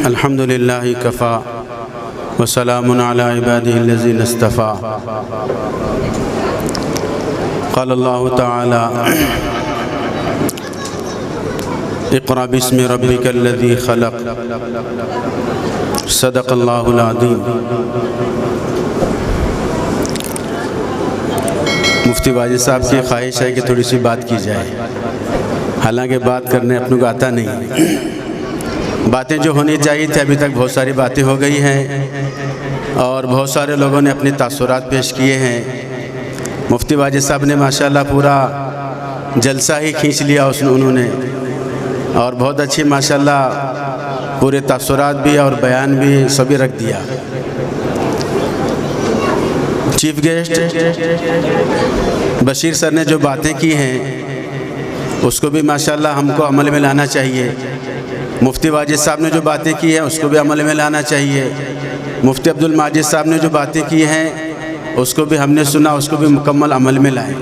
الحمد للہ کفا وسلام علی عبادہ الذین اصطفیٰ قال اللہ تعالی اقرأ باسم ربک الذی خلق صدق اللہ العظیم۔ مفتی واجد صاحب کی خواہش ہے کہ تھوڑی سی بات کی جائے، حالانکہ بات کرنے اپنوں کو آتا نہیں۔ باتیں جو ہونی چاہیے تھی ابھی تک بہت ساری باتیں ہو گئی ہیں اور بہت سارے لوگوں نے اپنے تاثرات پیش کیے ہیں۔ مفتی واجد صاحب نے ماشاءاللہ پورا جلسہ ہی کھینچ لیا انہوں نے، اور بہت اچھی ماشاءاللہ پورے تاثرات بھی اور بیان بھی سبھی رکھ دیا۔ چیف گیسٹ بشیر سر نے جو باتیں کی ہیں اس کو بھی ماشاءاللہ ہم کو عمل میں لانا چاہیے۔ مفتی واجد صاحب نے جو باتیں کی ہیں اس کو بھی عمل میں لانا چاہیے۔ مفتی عبدالماجد صاحب نے جو باتیں کی ہیں اس کو بھی ہم نے سنا، اس کو بھی مکمل عمل میں لائیں۔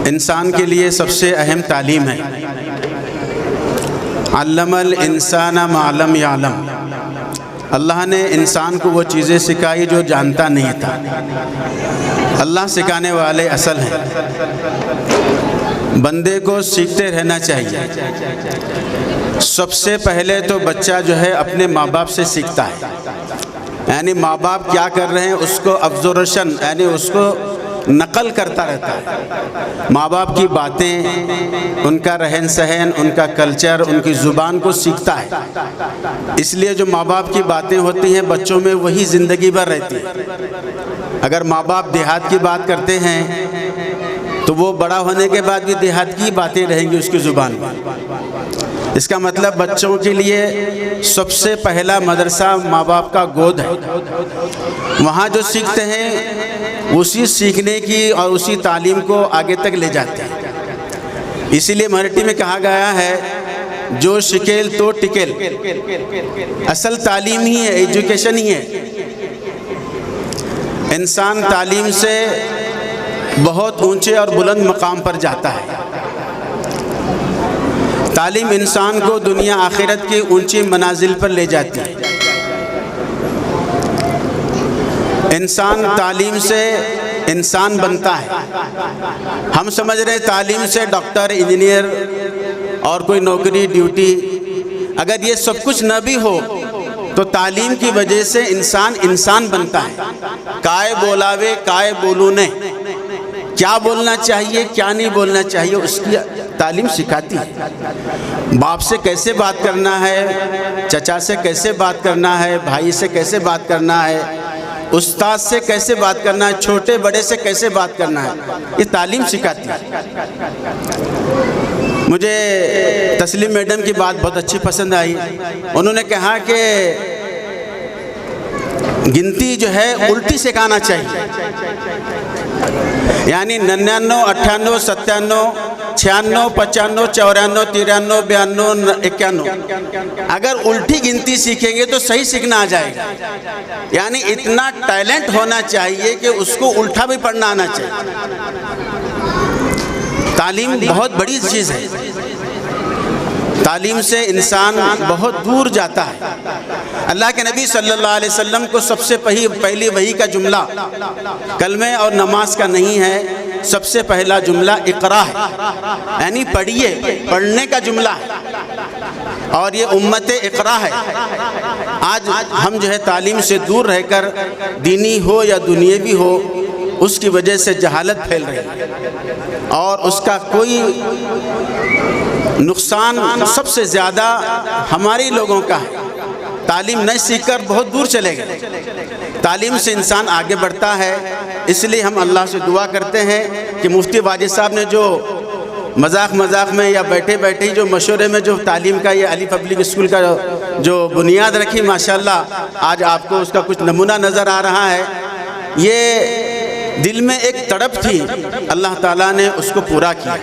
انسان کے لیے سب سے اہم تعلیم ہے علم الانسان ما لم یعلم۔ اللہ نے انسان کو وہ چیزیں سکھائی جو جانتا نہیں تھا۔ اللہ سکھانے والے اصل ہیں۔ بندے کو سیکھتے رہنا چاہیے۔ سب سے پہلے تو بچہ جو ہے اپنے ماں باپ سے سیکھتا ہے، یعنی ماں باپ کیا کر رہے ہیں اس کو ابزرویشن یعنی اس کو نقل کرتا رہتا ہے۔ ماں باپ کی باتیں، ان کا رہن سہن، ان کا کلچر، ان کی زبان کو سیکھتا ہے۔ اس لیے جو ماں باپ کی باتیں ہوتی ہیں بچوں میں وہی زندگی بھر رہتی ہے۔ اگر ماں باپ دیہات کی بات کرتے ہیں تو وہ بڑا ہونے کے بعد بھی دیہات کی باتیں رہیں گی اس کی زبان میں۔ اس کا مطلب بچوں کے لیے سب سے پہلا مدرسہ ماں باپ کا گود ہے۔ وہاں جو سیکھتے ہیں اسی سیکھنے کی اور اسی تعلیم کو آگے تک لے جاتے ہیں۔ اسی لیے مراٹھی میں کہا گیا ہے جو شکیل تو ٹکیل۔ اصل تعلیم ہی ہے، ایجوکیشن ہی ہے۔ انسان تعلیم سے بہت اونچے اور بلند مقام پر جاتا ہے۔ تعلیم انسان کو دنیا آخرت کی اونچی منازل پر لے جاتی ہے۔ انسان تعلیم سے انسان بنتا ہے۔ ہم سمجھ رہے ہیں تعلیم سے ڈاکٹر، انجینئر اور کوئی نوکری ڈیوٹی، اگر یہ سب کچھ نہ بھی ہو تو تعلیم کی وجہ سے انسان بنتا ہے۔ کائے بولاوے کائے بولو نے، کیا بولنا چاہیے کیا نہیں بولنا چاہیے اس کی تعلیم سکھاتی ہے۔ باپ سے کیسے بات کرنا ہے، چچا سے کیسے بات کرنا ہے، بھائی سے کیسے بات کرنا ہے، استاد سے کیسے بات کرنا ہے، چھوٹے بڑے سے کیسے بات کرنا ہے، یہ تعلیم سکھاتی ہے۔ مجھے تسلیم میڈم کی بات بہت اچھی پسند آئی۔ انہوں نے کہا کہ گنتی جو ہے الٹی سکھانا چاہیے، یعنی 99 98 97 96 95 94 93 92 91۔ اگر الٹی گنتی سیکھیں گے تو صحیح سیکھنا آ جائے گا۔ یعنی اتنا ٹیلنٹ ہونا چاہیے کہ اس کو الٹا بھی پڑھنا آنا چاہیے۔ تعلیم بہت بڑی چیز ہے۔ تعلیم سے انسان بہت دور جاتا ہے۔ اللہ کے نبی صلی اللہ علیہ وسلم کو سب سے پہلی وحی کا جملہ کلمے اور نماز کا نہیں ہے، سب سے پہلا جملہ اقرا ہے، یعنی پڑھیے، پڑھنے کا جملہ ہے، اور یہ امت اقرا ہے۔ آج ہم جو ہے تعلیم سے دور رہ کر دینی ہو یا دنیاوی ہو اس کی وجہ سے جہالت پھیل رہی ہے، اور اس کا کوئی نقصان سب سے زیادہ ہماری لوگوں کا ہے۔ تعلیم نہیں سیکھ کر بہت دور چلے گئے۔ تعلیم سے انسان آگے بڑھتا ہے۔ اس لیے ہم اللہ سے دعا کرتے ہیں کہ مفتی واجد صاحب نے جو مذاق میں یا بیٹھے بیٹھے جو مشورے میں جو تعلیم کا یہ علی پبلک اسکول کا جو بنیاد رکھی، ماشاءاللہ آج آپ کو اس کا کچھ نمونہ نظر آ رہا ہے۔ یہ دل میں ایک تڑپ تھی، اللہ تعالیٰ نے اس کو پورا کیا۔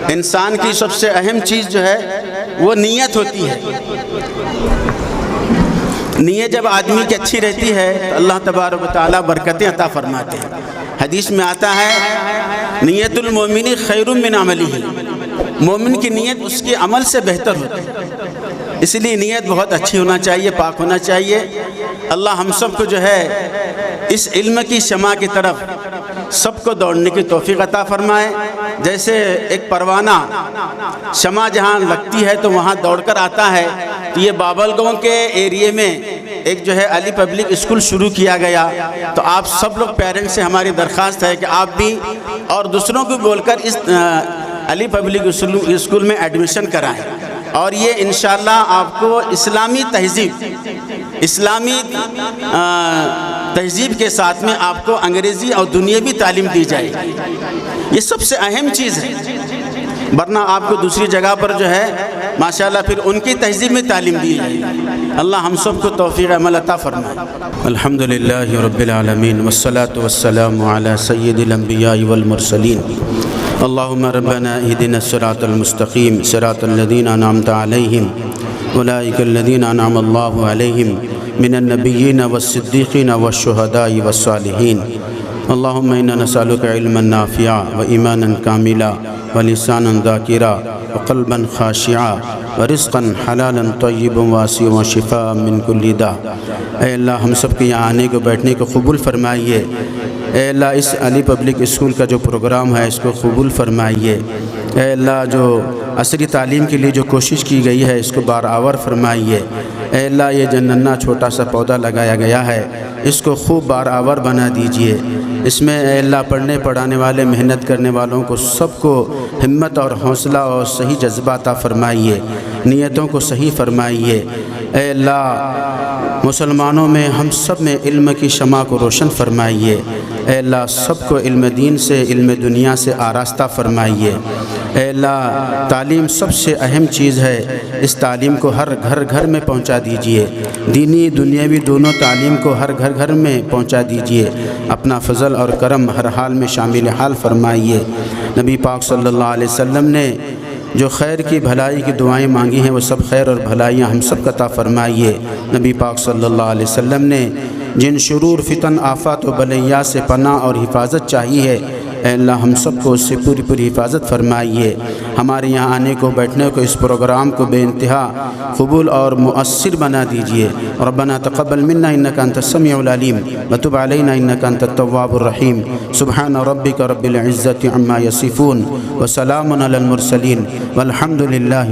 انسان کی سب سے اہم چیز جو ہے وہ نیت ہوتی ہے۔ نیت جب آدمی کی اچھی رہتی ہے تو اللہ تبارک و تعالیٰ برکتیں عطا فرماتے ہیں۔ حدیث میں آتا ہے نیت المومن خیر من عملہ، مومن کی نیت اس کے عمل سے بہتر ہوتی ہے، اس لیے نیت بہت اچھی ہونا چاہیے، پاک ہونا چاہیے۔ اللہ ہم سب کو جو ہے اس علم کی شمع کی طرف سب کو دوڑنے کی توفیق عطا فرمائے۔ جیسے ایک پروانہ شمع جہاں لگتی ہے تو وہاں دوڑ کر آتا ہے، تو یہ بابل گاؤں کے ایریے میں ایک جو ہے علی پبلک اسکول شروع کیا گیا، تو آپ سب لوگ پیرنٹس سے ہماری درخواست ہے کہ آپ بھی اور دوسروں کو بول کر اس علی پبلک اسکول میں ایڈمیشن کرائیں، اور یہ انشاءاللہ آپ کو اسلامی تہذیب کے ساتھ میں آپ کو انگریزی اور دنیاوی تعلیم دی جائے گی۔ یہ سب سے اہم چیز ہے، ورنہ آپ کو دوسری جگہ پر جو ہے ماشاءاللہ پھر ان کی تہذیب میں تعلیم دی جائے گی۔ اللہ ہم سب کو توفیق عمل عطا فرمائے۔ الحمدللہ رب العالمین والصلاة والسلام علی سید الانبیاء والمرسلین۔ اللہم ربنا اہدنا الصراط المستقیم صراط الذین انعمت علیہم اولئک الذین انعم اللہ علیہم من النبیین والصدیقین والشہداء والصالحین۔ اللہم انا نسألک علما نافعا وایمانا کاملا ولسانا ذاکرا وقلبا خاشعا ورزقا حلالا طیبا واسعا وشفاء من کل داء۔ اے اللہ ہم سب کے یہاں آنے کو بیٹھنے کو قبول فرمائیے۔ اے اللہ اس علی پبلک اسکول کا جو پروگرام ہے اس کو قبول فرمائیے۔ اے اللہ جو عصری تعلیم کے لیے جو کوشش کی گئی ہے اس کو بارآور فرمائیے۔ اے اللہ یہ جو ننھا چھوٹا سا پودا لگایا گیا ہے اس کو خوب بارآور بنا دیجئے۔ اس میں اے اللہ پڑھنے پڑھانے والے محنت کرنے والوں کو سب کو ہمت اور حوصلہ اور صحیح جذبہ عطا فرمائیے، نیتوں کو صحیح فرمائیے۔ اے اللہ مسلمانوں میں ہم سب میں علم کی شمع کو روشن فرمائیے۔ اے اللہ سب کو علم دین سے علم دنیا سے آراستہ فرمائیے۔ اے اللہ تعلیم سب سے اہم چیز ہے، اس تعلیم کو ہر گھر میں پہنچا دیجئے، دینی دنیاوی دونوں تعلیم کو ہر گھر میں پہنچا دیجئے۔ اپنا فضل اور کرم ہر حال میں شامل حال فرمائیے۔ نبی پاک صلی اللہ علیہ وسلم نے جو خیر کی بھلائی کی دعائیں مانگی ہیں وہ سب خیر اور بھلائیاں ہم سب کو عطا فرمائیے۔ نبی پاک صلی اللہ علیہ وسلم نے جن شرور فتن آفات و بلیات سے پناہ اور حفاظت چاہی ہے، اے اللہ ہم سب کو اس سے پوری حفاظت فرمائیے۔ ہمارے یہاں آنے کو بیٹھنے کو اس پروگرام کو بے انتہا قبول اور مؤثر بنا دیجئے۔ ربنا تقبل منا انک انت السمیع العلیم وتب علینا انک انت التواب الرحیم۔ سبحان ربک رب العزۃ عما یصفون وسلام علی المرسلین والحمد للہ۔